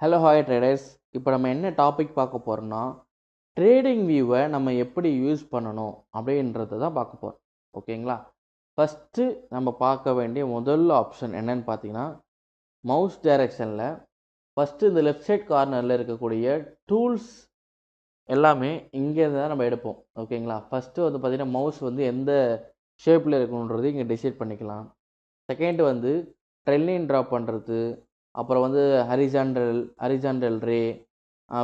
Hello hi traders. இப்போ நம்ம என்ன டாபிக் பார்க்க போகிறோம்னா, ட்ரேடிங் வியூவை நம்ம எப்படி யூஸ் பண்ணணும் அப்படின்றத தான் பார்க்க போகிறோம். ஓகேங்களா? ஃபஸ்ட்டு நம்ம பார்க்க வேண்டிய முதல் ஆப்ஷன் என்னன்னு பார்த்தீங்கன்னா, மவுஸ் டைரக்ஷனில் ஃபஸ்ட்டு இந்த லெஃப்ட் சைட் கார்னரில் இருக்கக்கூடிய டூல்ஸ் எல்லாமே இங்கேருந்து தான் நம்ம எடுப்போம். ஓகேங்களா? ஃபஸ்ட்டு வந்து பார்த்தீங்கன்னா, மவுஸ் வந்து எந்த ஷேப்பில் இருக்கணுன்றது இங்கே டிசைட் பண்ணிக்கலாம். செகண்ட் வந்து ட்ரெல்லிங் ட்ரா பண்ணுறது, அப்புறம் வந்து horizontal ray,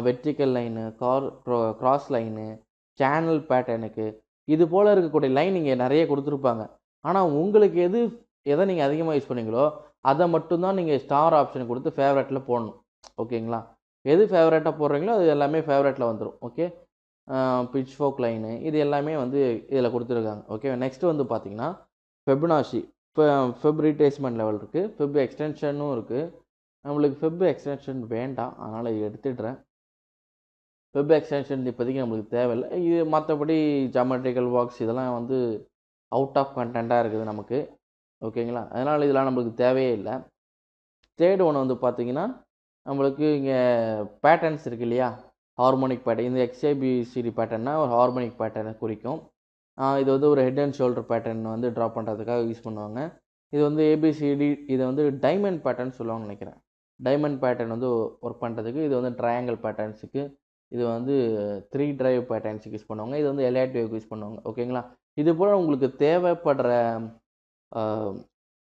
vertical line, cross line, channel பேட்டர்னுக்கு இது போல் இருக்கக்கூடிய லைன் இங்கே நிறைய கொடுத்துருப்பாங்க. ஆனால் உங்களுக்கு எதை நீங்கள் அதிகமாக யூஸ் பண்ணீங்களோ அதை மட்டும்தான் நீங்கள் ஸ்டார் ஆப்ஷன் கொடுத்து ஃபேவரட்டில் போடணும். ஓகேங்களா? எது ஃபேவரட்டாக போடுறீங்களோ அது எல்லாமே ஃபேவரட்டில் வந்துடும். ஓகே, பிட்ச் ஃபோக் லைனு இது எல்லாமே வந்து இதில் கொடுத்துருக்காங்க. ஓகே, நெக்ஸ்ட்டு வந்து பார்த்தீங்கன்னா ஃபெபனாஷி, ஃபெப் ரீட்ரேஸ்மெண்ட் லெவல் இருக்குது, ஃபெப் எக்ஸ்டென்ஷனும் இருக்குது. நம்மளுக்கு ஃபெப் எக்ஸ்டென்ஷன் வேண்டாம், அதனால் இது எடுத்துடுறேன். ஃபெப் எக்ஸ்டென்ஷன் இப்போதைக்கு நம்மளுக்கு தேவையில்லை. இது மற்றபடி ஜாமெட்ரிக்கல் பாக்ஸ் இதெல்லாம் வந்து அவுட் ஆஃப் கண்டென்ட்டாக இருக்குது நமக்கு. ஓகேங்களா? அதனால் இதெல்லாம் நம்மளுக்கு தேவையே இல்லை. தேர்ட் ஒன்று வந்து பார்த்தீங்கன்னா, நம்மளுக்கு இங்கே பேட்டர்ன்ஸ் இருக்குது இல்லையா, ஹார்மோனிக் பேட்டர்ன். இந்த XABCD பேட்டர்னா ஒரு ஹார்மோனிக் பேட்டர்னை குறிக்கும். இது வந்து ஒரு ஹெட் அண்ட் ஷோல்டர் பேட்டர்ன் வந்து ட்ரா பண்ணுறதுக்காக யூஸ் பண்ணுவாங்க. இது வந்து ஏபிசிடி, இதை வந்து டைமண்ட் பேட்டர்ன் சொல்லுவாங்கன்னு நினைக்கிறேன். டைமண்ட் பேட்டர்ன் வந்து ஒர்க் பண்ணுறதுக்கு, இது வந்து ட்ரையாங்கிள் பேட்டர்ன்ஸுக்கு, இது வந்து 3 டிரைவ் பேட்டர்ன்ஸுக்கு யூஸ் பண்ணுவாங்க, இது வந்து எலைட் வேவ்க்கு யூஸ் பண்ணுவாங்க. ஓகேங்களா? இது போல் உங்களுக்கு தேவைப்படுற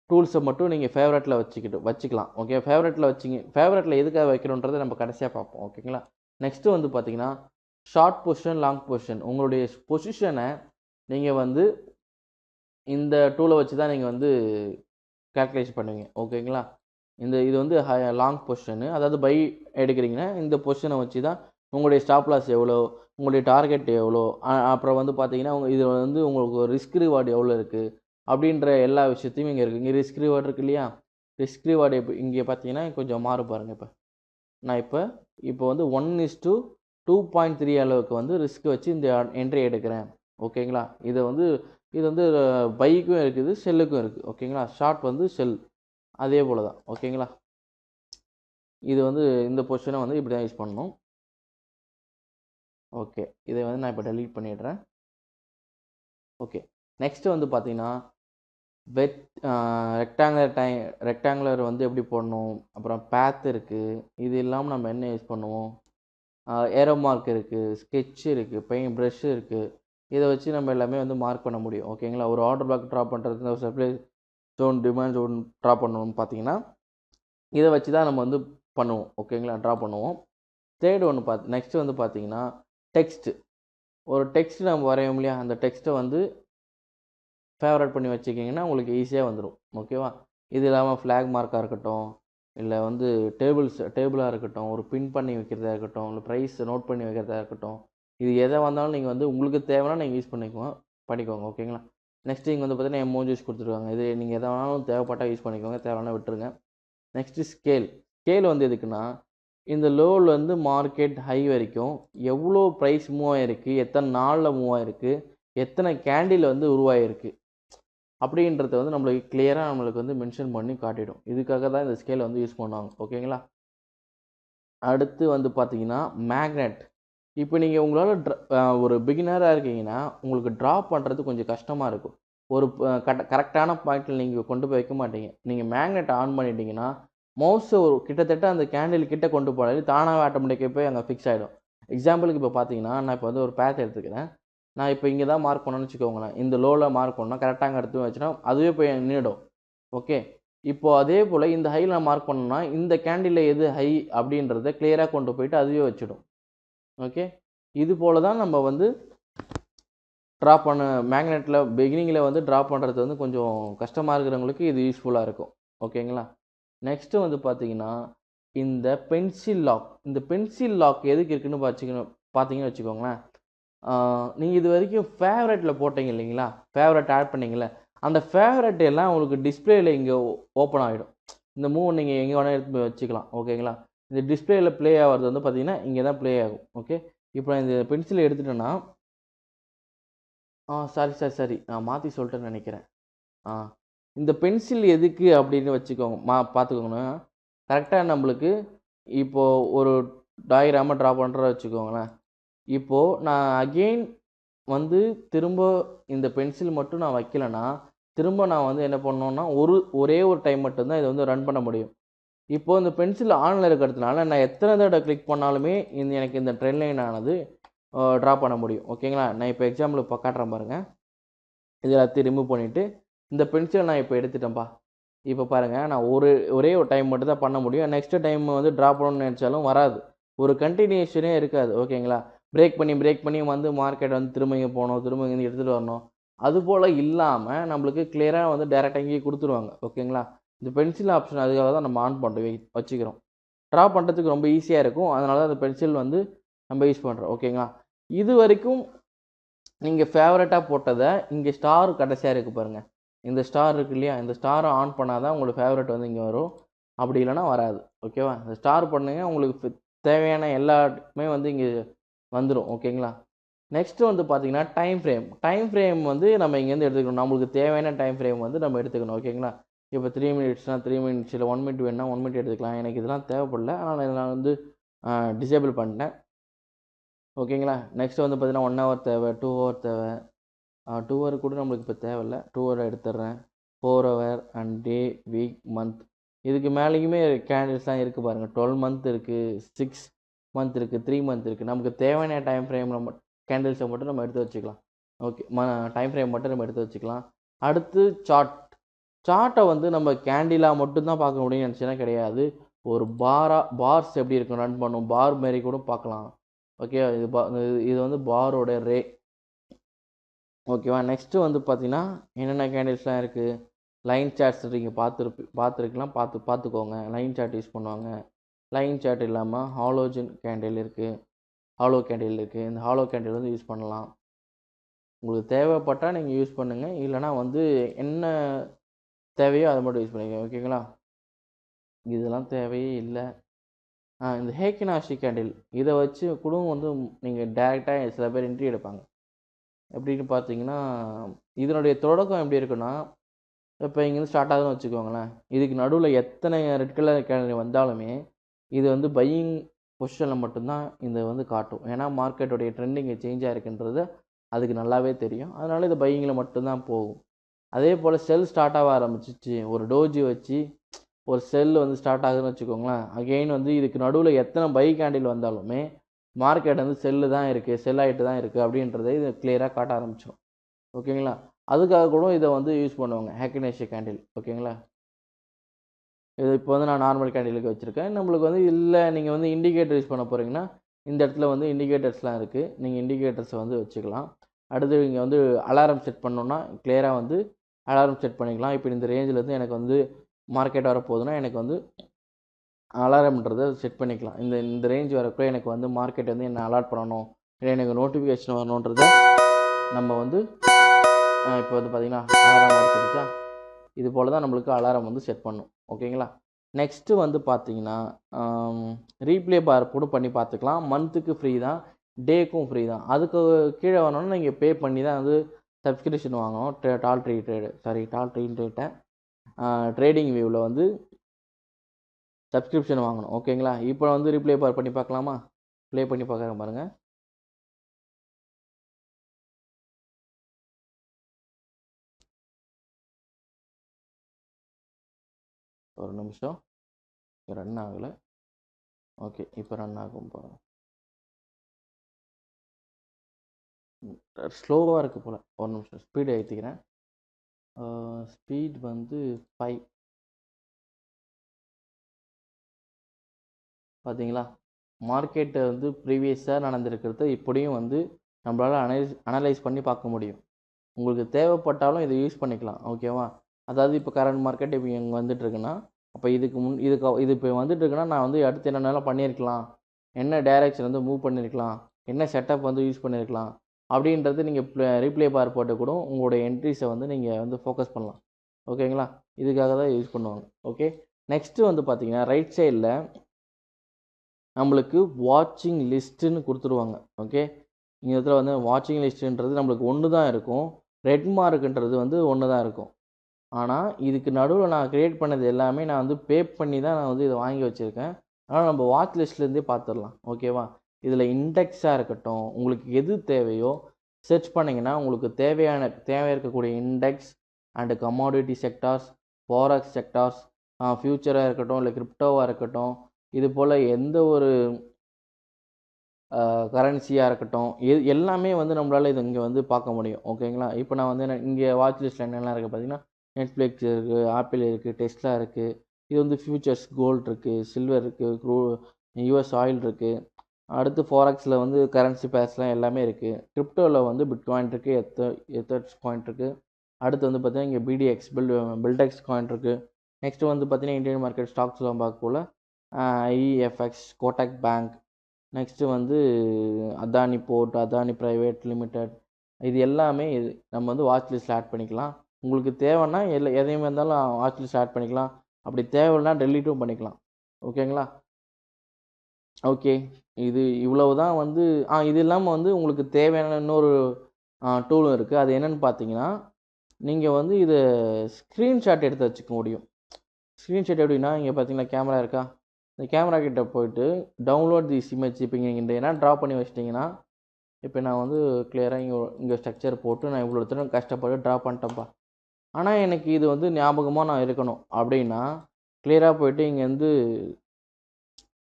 டூல்ஸை மட்டும் நீங்கள் ஃபேவரட்டில் வச்சுக்கலாம். ஓகே, ஃபேவரட்டில் எதுக்காக வைக்கணுன்றதை நம்ம கடைசியாக பார்ப்போம். ஓகேங்களா? நெக்ஸ்ட்டு வந்து பார்த்தீங்கன்னா, ஷார்ட் பொசிஷன், லாங் பொசிஷன். உங்களுடைய பொசிஷனை நீங்கள் வந்து இந்த டூலை வச்சு தான் நீங்கள் வந்து கால்குலேஷன் பண்ணுவீங்க. ஓகேங்களா? இது வந்து லாங் பொசிஷனு, அதாவது பை எடுக்கிறீங்கன்னா இந்த பொசிஷனை வச்சு தான் உங்களுடைய ஸ்டாப் லாஸ் எவ்வளோ, உங்களுடைய டார்கெட் எவ்வளோ, அப்புறம் வந்து பார்த்தீங்கன்னா இது வந்து உங்களுக்கு ரிஸ்க் ரிவார்டு எவ்வளோ இருக்குது அப்படின்ற எல்லா விஷயத்தையும் இங்கே இருக்குது. இங்கே ரிஸ்க் ரிவார்டு இருக்குது இல்லையா, ரிஸ்க் ரிவார்டு இங்கே பார்த்தீங்கன்னா கொஞ்சம் மாறு பாருங்கள். நான் இப்போ வந்து 1:2.3 அளவுக்கு வந்து ரிஸ்க் வச்சு இந்த என்ட்ரி எடுக்கிறேன். ஓகேங்களா? இது வந்து பைக்கும் இருக்குது, செல்லுக்கும் இருக்குது. ஓகேங்களா? ஷார்ட் வந்து செல் அதே போல் தான். ஓகேங்களா? இது வந்து இந்த பொசிஷனை வந்து இப்படி தான் யூஸ் பண்ணணும். ஓகே, இதை வந்து நான் இப்போ டெலீட் பண்ணிடுறேன். ஓகே, நெக்ஸ்ட்டு வந்து பார்த்தீங்கன்னா ரெக்டாங்குலர் வந்து எப்படி போடணும், அப்புறம் பேத் இருக்குது. இது இல்லாமல் நம்ம என்ன யூஸ் பண்ணுவோம், ஏரோ மார்க் இருக்குது, ஸ்கெட்ச் இருக்குது, பெயிண்ட் ப்ரஷ் இருக்குது. இதை வச்சு நம்ம எல்லாமே வந்து மார்க் பண்ண முடியும். ஓகேங்களா? ஒரு ஆர்டர் பிளாக் ட்ரா பண்ணுறது, ஒரு supply zone, demand zone draw பண்ணணும்னு பார்த்தீங்கன்னா இதை வச்சு தான் நம்ம வந்து பண்ணுவோம். ஓகேங்களா? ட்ரா பண்ணுவோம். தேர்ட் ஒன்று நெக்ஸ்ட்டு வந்து பார்த்தீங்கன்னா டெக்ஸ்ட்டு. ஒரு டெக்ஸ்ட் நம்ம வரையோம் இல்லையா, அந்த டெக்ஸ்ட்டை வந்து ஃபேவரட் பண்ணி வச்சுக்கிங்கன்னா உங்களுக்கு ஈஸியாக வந்துடும். ஓகேவா? இது இல்லாமல் ஃப்ளாக் மார்க்காக இருக்கட்டும், இல்லை வந்து டேபிளாக இருக்கட்டும், ஒரு பின் பண்ணி வைக்கிறதா இருக்கட்டும், இல்லை ப்ரைஸ் நோட் பண்ணி வைக்கிறதா இருக்கட்டும், இது எதை வந்தாலும் நீங்கள் வந்து உங்களுக்கு தேவைன்னா நீங்கள் யூஸ் பண்ணிக்கோங்க. ஓகேங்களா? நெக்ஸ்ட்டு இங்கே வந்து பார்த்தீங்கன்னா எமோஜிஸ் கொடுத்துருக்காங்க. இது நீங்கள் எதை வேணாலும் தேவைப்பட்டால் யூஸ் பண்ணிக்கோங்க, தேவைன்னா விட்டுருங்க. நெக்ஸ்ட்டு ஸ்கேல் வந்து எதுக்குன்னா, இந்த லோவிலேருந்து மார்க்கெட் ஹை வரைக்கும் எவ்வளோ ப்ரைஸ் மூவ் ஆகிருக்கு, எத்தனை நாளில் மூவ் ஆகிருக்கு, எத்தனை கேண்டில் வந்து உருவாகிருக்கு அப்படின்றத வந்து நம்மளுக்கு கிளியராக நம்மளுக்கு வந்து மென்ஷன் பண்ணி காட்டிடும். இதுக்காக தான் இந்த ஸ்கேலை வந்து யூஸ் பண்ணுவாங்க. ஓகேங்களா? அடுத்து வந்து பார்த்தீங்கன்னா மேக்னெட். இப்போ நீங்கள் உங்களால் ஒரு பிகினராக இருக்கீங்கன்னா உங்களுக்கு ட்ரா பண்ணுறது கொஞ்சம் கஷ்டமாக இருக்கும். ஒரு கரெக்டான பாயிண்டில் நீங்கள் கொண்டு போய் வைக்க மாட்டீங்க. நீங்கள் மேக்னெட் ஆன் பண்ணிட்டீங்கன்னா மவுஸை ஒரு கிட்டத்தட்ட அந்த கேண்டில் கிட்ட கொண்டு போனாலே தானாகவே ஆட்டோமேட்டிக்காக போய் அங்கே ஃபிக்ஸ் ஆகிடும். எக்ஸாம்பிளுக்கு இப்போ பார்த்தீங்கன்னா நான் இப்போ வந்து ஒரு பேத் எடுத்துக்கிறேன். நான் இப்போ இங்கே தான் மார்க் பண்ணணும்னு வச்சுக்கோங்களேன். இந்த லோவில் மார்க் பண்ணால் கரெக்டாக அங்கே எடுத்து வச்சுன்னா அதுவே போய் நின்றுடும். ஓகே, இப்போது அதே போல் இந்த ஹையில் நான் மார்க் பண்ணணும்னா இந்த கேண்டில் எது ஹை அப்படின்றத கிளியராக கொண்டு போயிட்டு அதுவே வச்சிடும். ஓகே, இது போல் தான் நம்ம வந்து ட்ரா பண்ண மேக்னெட்டில் பிகினிங்கில் வந்து ட்ரா பண்ணுறது வந்து கொஞ்சம் கஷ்டமாக இருக்கிறவங்களுக்கு இது யூஸ்ஃபுல்லாக இருக்கும். ஓகேங்களா? நெக்ஸ்ட்டு வந்து பார்த்தீங்கன்னா இந்த பென்சில் லாக் எதுக்கு இருக்குன்னு பார்த்தீங்கன்னு வச்சுக்கோங்களேன். நீங்கள் இது வரைக்கும் ஃபேவரட்டில் போட்டீங்க இல்லைங்களா, ஃபேவரட் ஆட் பண்ணிங்களே, அந்த ஃபேவரட் எல்லாம் உங்களுக்கு டிஸ்பிளேயில் இங்கே ஓப்பன் ஆகிடும். இந்த மூவ் நீங்கள் எங்கே வேணால் எடுத்து போய் வச்சுக்கலாம். ஓகேங்களா? இந்த டிஸ்பிளேயில் ப்ளே ஆகிறது வந்து பார்த்தீங்கன்னா இங்கே தான் ப்ளே ஆகும். ஓகே, இப்போ நான் இந்த பென்சிலை எடுத்துட்டேன்னா சரி நான் மாற்றி சொல்லிட்டேன்னு நினைக்கிறேன். இந்த பென்சில் எதுக்கு அப்படின்னு வச்சுக்கோங்க, பார்த்துக்கோங்கன்னா கரெக்டாக நம்மளுக்கு இப்போது ஒரு டயக்ராமை ட்ரா பண்ணுறத வச்சுக்கோங்களேன். இப்போது நான் அகெயின் வந்து திரும்ப இந்த பென்சில் மட்டும் நான் வைக்கலைன்னா திரும்ப நான் வந்து என்ன பண்ணணும்னா ஒரே ஒரு டைம் மட்டும்தான் இதை வந்து ரன் பண்ண முடியும். இப்போது இந்த பென்சில் ஆனில் இருக்கிறதுனால நான் எத்தனை தடவை கிளிக் பண்ணாலுமே எனக்கு இந்த ட்ரெண்ட் லைன் ஆனது ட்ரா பண்ண முடியும். ஓகேங்களா? நான் இப்போ எக்ஸாம்பிள் இப்போ காட்டுறேன் பாருங்கள். இது எல்லாத்தையும் ரிமூவ் பண்ணிவிட்டு இந்த பென்சிலை நான் இப்போ எடுத்துட்டேன்ப்பா. இப்போ பாருங்கள், நான் ஒரே ஒரு டைம் மட்டும் தான் பண்ண முடியும். நெக்ஸ்ட்டு டைம் வந்து ட்ரா பண்ணணும்னு நினச்சாலும் வராது. ஒரு கண்டினியூஷனே இருக்காது. ஓகேங்களா? பிரேக் பண்ணி வந்து மார்க்கெட் வந்து திரும்ப இங்கே போகணும், திரும்ப இங்கே எடுத்துகிட்டு வரணும். அதுபோல் இல்லாமல் நம்மளுக்கு கிளியராக வந்து டேரெக்டாக இங்கேயே கொடுத்துருவாங்க. ஓகேங்களா? இந்த பென்சில் ஆப்ஷன் அதுக்காக தான் நம்ம ஆன் பண்ணுறோம், வச்சுக்கிறோம். ட்ரா பண்ணுறதுக்கு ரொம்ப ஈஸியாக இருக்கும். அதனால தான் அந்த பென்சில் வந்து நம்ம யூஸ் பண்ணுறோம். ஓகேங்களா? இது வரைக்கும் நீங்கள் ஃபேவரட்டாக போட்டதை இங்கே ஸ்டார் கடைசியாக இருக்குது பாருங்கள். இந்த ஸ்டார் இருக்கு இல்லையா, இந்த ஸ்டாரை ஆன் பண்ணால் தான் உங்களுக்கு ஃபேவரட் வந்து இங்கே வரும். அப்படி இல்லைனா வராது. ஓகேவா? இந்த ஸ்டார் பண்ணுங்க, உங்களுக்கு தேவையான எல்லாமே வந்து இங்கே வந்துடும். ஓகேங்களா? நெக்ஸ்ட்டு வந்து பார்த்தீங்கன்னா டைம் ஃப்ரேம் வந்து நம்ம இங்கேருந்து எடுத்துக்கணும். நம்மளுக்கு தேவையான டைம் ஃப்ரேம் வந்து நம்ம எடுத்துக்கணும். ஓகேங்களா? இப்போ 3 மினிட்ஸ்னால் 3 மினிட்ஸ், இல்லை 1 மினிட் வேணுன்னா 1 மினிட் எடுத்துக்கலாம். எனக்கு இதெல்லாம் தேவைப்படல, அதனால் நான் வந்து டிசேபிள் பண்ணிட்டேன். ஓகேங்களா? நெக்ஸ்ட்டு வந்து பார்த்தீங்கன்னா 1 ஹவர் தேவை, 2 ஹவர் தேவை. 2 ஹவர் கூட நம்மளுக்கு இப்போ தேவையில்ல. 2 ஹவர் எடுத்துடுறேன். 4 hour and day, week, month. இதுக்கு மேலேயுமே கேண்டில்ஸ்லாம் இருக்குது பாருங்கள். 12 மந்த் இருக்குது, 6 மந்த் இருக்குது, 3 மந்த் இருக்குது. நமக்கு தேவையான டைம் ஃப்ரேமில் கேண்டில்ஸை மட்டும் நம்ம எடுத்து வச்சுக்கலாம். ஓகே, டைம் ஃப்ரேம் மட்டும் நம்ம எடுத்து வச்சுக்கலாம். அடுத்து சார்ட்டை வந்து நம்ம கேண்டிலாக மட்டும்தான் பார்க்க முடியும்னு நினச்சினா கிடையாது. ஒரு பார்ஸ் எப்படி இருக்கும் ரன் பண்ணும், பார் மாரி கூட பார்க்கலாம். ஓகே, இது வந்து பாரோட ரே. ஓகேவா? நெக்ஸ்ட்டு வந்து பார்த்தீங்கன்னா என்னென்ன கேண்டில்ஸ்லாம் இருக்குது. லைன் சார்ட்ஸ் நீங்கள் பார்த்துருக்கலாம், பார்த்துக்கோங்க. லைன் சார்ட் யூஸ் பண்ணுவாங்க. லைன் சார்ட் இல்லாமல் ஹாலோஜன் கேண்டில் இருக்குது, ஹாலோ கேண்டில் இருக்குது. இந்த ஹாலோ கேண்டில் வந்து யூஸ் பண்ணலாம். உங்களுக்கு தேவைப்பட்டால் நீங்கள் யூஸ் பண்ணுங்கள். இல்லைனா வந்து என்ன தேவையோ அதை மட்டும் யூஸ் பண்ணிக்கோங்க. ஓகேங்களா? இதெல்லாம் தேவையே இல்லை. இந்த ஹேக்கினாஷி கேண்டில் இதை வச்சு கூட வந்து நீங்கள் டேரெக்டாக சில பேர் என்ட்ரி எடுப்பாங்க. எப்படின்னு பார்த்தீங்கன்னா, இதனுடைய தொடக்கம் எப்படி இருக்குன்னா, இப்போ இங்கேருந்து ஸ்டார்ட் ஆகுதுன்னு வச்சுக்கோங்களேன். இதுக்கு நடுவில் எத்தனை ரெட் கலர் கேண்டில் வந்தாலுமே இது வந்து பையிங் பொசிஷனில் மட்டும்தான் இந்த வந்து காட்டும். ஏன்னா மார்க்கெட்டுடைய ட்ரெண்டிங் சேஞ்ச் ஆகிருக்குன்றது அதுக்கு நல்லாவே தெரியும். அதனால் இது பையிங்கில் மட்டும்தான் போகும். அதே போல் செல் ஸ்டார்ட் ஆக ஆரம்பிச்சிச்சு, ஒரு டோஜி வச்சு ஒரு செல் வந்து ஸ்டார்ட் ஆகுதுன்னு வச்சுக்கோங்களேன். அகெயின் வந்து இதுக்கு நடுவில் எத்தனை பை கேண்டில் வந்தாலுமே மார்க்கெட் வந்து செல்லு தான் இருக்குது, செல் ஆகிட்டு தான் இருக்குது அப்படின்றத இது கிளியராக காட்ட ஆரம்பிச்சிடும். ஓகேங்களா? அதுக்காக கூட இதை வந்து யூஸ் பண்ணுவாங்க, ஹேக்கினேஷி கேண்டில். ஓகேங்களா? இது இப்போ வந்து நான் நார்மல் கேண்டிலுக்கு வச்சுருக்கேன். நம்மளுக்கு வந்து இல்லை, நீங்கள் வந்து இண்டிகேட்டர் யூஸ் பண்ண போகிறீங்கன்னா இந்த இடத்துல வந்து இண்டிகேட்டர்ஸ்லாம் இருக்குது. நீங்கள் இண்டிகேட்டர்ஸை வந்து வச்சுக்கலாம். அடுத்து இங்கே வந்து அலாரம் செட் பண்ணோன்னா கிளியராக வந்து அலாரம் செட் பண்ணிக்கலாம். இப்போ இந்த ரேஞ்சிலேருந்து எனக்கு வந்து மார்க்கெட் வரப்போகுதுன்னா எனக்கு வந்து அலாரம்ன்றதை செட் பண்ணிக்கலாம். இந்த ரேஞ்ச் வரப்போ எனக்கு வந்து மார்க்கெட் வந்து என்ன அலாட் பண்ணணும், இல்லை எனக்கு நோட்டிஃபிகேஷன் வரணுன்றத நம்ம வந்து இப்போ வந்து பார்த்திங்கன்னா அலாரம் வச்சுருச்சா, இது போல் தான் நம்மளுக்கு அலாரம் வந்து செட் பண்ணும். ஓகேங்களா? நெக்ஸ்ட்டு வந்து பார்த்திங்கன்னா ரீப்ளே பார் கூட பண்ணி பார்த்துக்கலாம். மந்த்துக்கு ஃப்ரீ தான், டேக்கும் ஃப்ரீ தான். அதுக்கு கீழே வரணும்னா நீங்கள் பே பண்ணி தான் வந்து சப்ஸ்கிரிப்ஷன் வாங்கணும். ட்ரேடிங் வியூவில் வந்து சப்ஸ்கிரிப்ஷன் வாங்கணும். ஓகேங்களா? இப்போ வந்து ரீப்ளே பார் பண்ணி பார்க்கலாமா? ப்ளே பண்ணி பார்க்குறேன் பாருங்கள். ஒரு நிமிஷம், ரன் ஆகலை. ஓகே, இப்போ ரன் ஆகும் பாருங்கள். ஸ்லோவாக இருக்குது போல். ஒரு நிமிஷம் ஸ்பீடு ஏற்றிக்கிறேன். ஸ்பீட் வந்து 5. பார்த்தீங்களா? மார்க்கெட்டை வந்து ப்ரீவியஸாக நடந்திருக்கிறத இப்படியும் வந்து நம்மளால் அனலைஸ் பண்ணி பார்க்க முடியும். உங்களுக்கு தேவைப்பட்டாலும் இதை யூஸ் பண்ணிக்கலாம். ஓகேவா? அதாவது இப்போ கரண்ட் மார்க்கெட் இப்போ இங்கே வந்துட்டுருக்குன்னா, அப்போ இது இப்போ வந்துட்டுருக்குன்னா நான் வந்து அடுத்து என்னென்னலாம் பண்ணியிருக்கலாம், என்ன டைரெக்ஷன் வந்து மூவ் பண்ணியிருக்கலாம், என்ன செட்டப் வந்து யூஸ் பண்ணியிருக்கலாம் அப்படின்றது நீங்கள் ரீப்ளே பார் போட்டு கூட உங்களுடைய என்ட்ரிஸை வந்து நீங்கள் வந்து ஃபோக்கஸ் பண்ணலாம். ஓகேங்களா? இதுக்காக தான் யூஸ் பண்ணுவாங்க. ஓகே, நெக்ஸ்ட்டு வந்து பார்த்தீங்கன்னா ரைட் சைடில் நம்மளுக்கு வாட்சிங் லிஸ்ட்டுன்னு கொடுத்துருவாங்க. ஓகே, இந்த இடத்துல வந்து வாட்சிங் லிஸ்ட்டுன்றது நம்மளுக்கு ஒன்று தான் இருக்கும். ரெட் மார்க்குன்றது வந்து ஒன்று தான் இருக்கும். ஆனால் இதுக்கு நடுவில் நான் க்ரியேட் பண்ணது எல்லாமே நான் வந்து பே பண்ணி தான் நான் வந்து இதை வாங்கி வச்சுருக்கேன். ஆனால் நம்ம வாட்ச் லிஸ்ட்லேருந்தே பார்த்துடலாம். ஓகேவா? இதில் இண்டெக்ஸாக இருக்கட்டும், உங்களுக்கு எது தேவையோ சர்ச் பண்ணிங்கன்னா உங்களுக்கு தேவை இருக்கக்கூடிய index and commodity sectors, forex sectors, ஃபியூச்சராக இருக்கட்டும், இல்லை கிரிப்டோவாக இருக்கட்டும், இது போல் எந்த ஒரு கரன்சியாக இருக்கட்டும், எல்லாமே வந்து நம்மளால் இது இங்கே வந்து பார்க்க முடியும். ஓகேங்களா? இப்போ நான் வந்து இங்கே வாட்ச் லிஸ்ட்டில் என்னெல்லாம் இருக்குது பார்த்தீங்கன்னா, நெட்ஃப்ளிக்ஸ் இருக்குது, ஆப்பிள் இருக்குது, டெஸ்லா இருக்குது. இது வந்து ஃபியூச்சர்ஸ் கோல்டு இருக்குது, சில்வர் இருக்குது, யூஎஸ் ஆயில் இருக்குது. அடுத்து ஃபாரெக்ஸில் வந்து கரன்சி பேர்ஸ்லாம் எல்லாமே இருக்குது. கிரிப்டோவில் வந்து பிட்காயின் இருக்குது, எத்தர்ஸ் காயின் இருக்குது. அடுத்து வந்து பார்த்தீங்கன்னா இங்கே பிடிஎக்ஸ் பில்டெக்ஸ் காயின் இருக்குது. நெக்ஸ்ட்டு வந்து பார்த்தீங்கன்னா இந்தியன் மார்க்கெட் ஸ்டாக்ஸ்லாம் பார்க்கக்குள்ள ஐஎஃப்எக்ஸ், கோட்டக் பேங்க், நெக்ஸ்ட்டு வந்து Adani port, Adani private limited, இது எல்லாமே நம்ம வந்து வாட்ச் லிஸ்ட்டில் ஆட் பண்ணிக்கலாம். உங்களுக்கு தேவைன்னா எதையுமே இருந்தாலும் வாட்ச் லிஸ்ட் ஆட் பண்ணிக்கலாம். அப்படி தேவைன்னா டெலீட்டும் பண்ணிக்கலாம். ஓகேங்களா? ஓகே, இது இவ்வளவு தான் வந்து இது இல்லாமல் வந்து உங்களுக்கு தேவையான இன்னொரு டூலும் இருக்குது. அது என்னென்னு பார்த்தீங்கன்னா, நீங்கள் வந்து இதை ஸ்க்ரீன்ஷாட் எடுத்து வச்சுக்க முடியும். ஸ்க்ரீன்ஷாட் எப்படின்னா, இங்கே பார்த்தீங்கன்னா கேமரா இருக்கா? இந்த கேமரா கிட்ட போயிட்டு டவுன்லோட் திஸ் இமேஜ். இப்போ நீங்கள் என்ன ட்ரா பண்ணி வச்சிட்டிங்கன்னா, இப்போ நான் வந்து கிளியராக இங்கே ஸ்ட்ரக்சர் போட்டு நான் இவ்வளோ தூரம் கஷ்டப்பட்டு ட்ரா பண்ணிட்டேன்ப்பா. ஆனால் எனக்கு இது வந்து ஞாபகமாக நான் இருக்கணும் அப்படின்னா, கிளியராக போயிட்டு இங்கே வந்து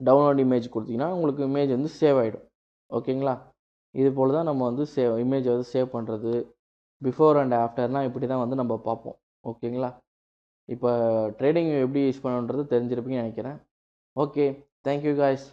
டவுன்லோட் இமேஜ் கொடுத்தீங்கன்னா உங்களுக்கு இமேஜ் வந்து சேவ் ஆகிடும். ஓகேங்களா? இது போல் தான் நம்ம வந்து இமேஜை வந்து சேவ் பண்ணுறது. பிஃபோர் அண்ட் ஆஃப்டர்னால் இப்படி தான் வந்து நம்ம பார்ப்போம். ஓகேங்களா? இப்போ ட்ரேடிங் எப்படி யூஸ் பண்ணணுன்றது தெரிஞ்சிருப்பீங்கன்னு நினைக்கிறேன். Okay, thank you guys.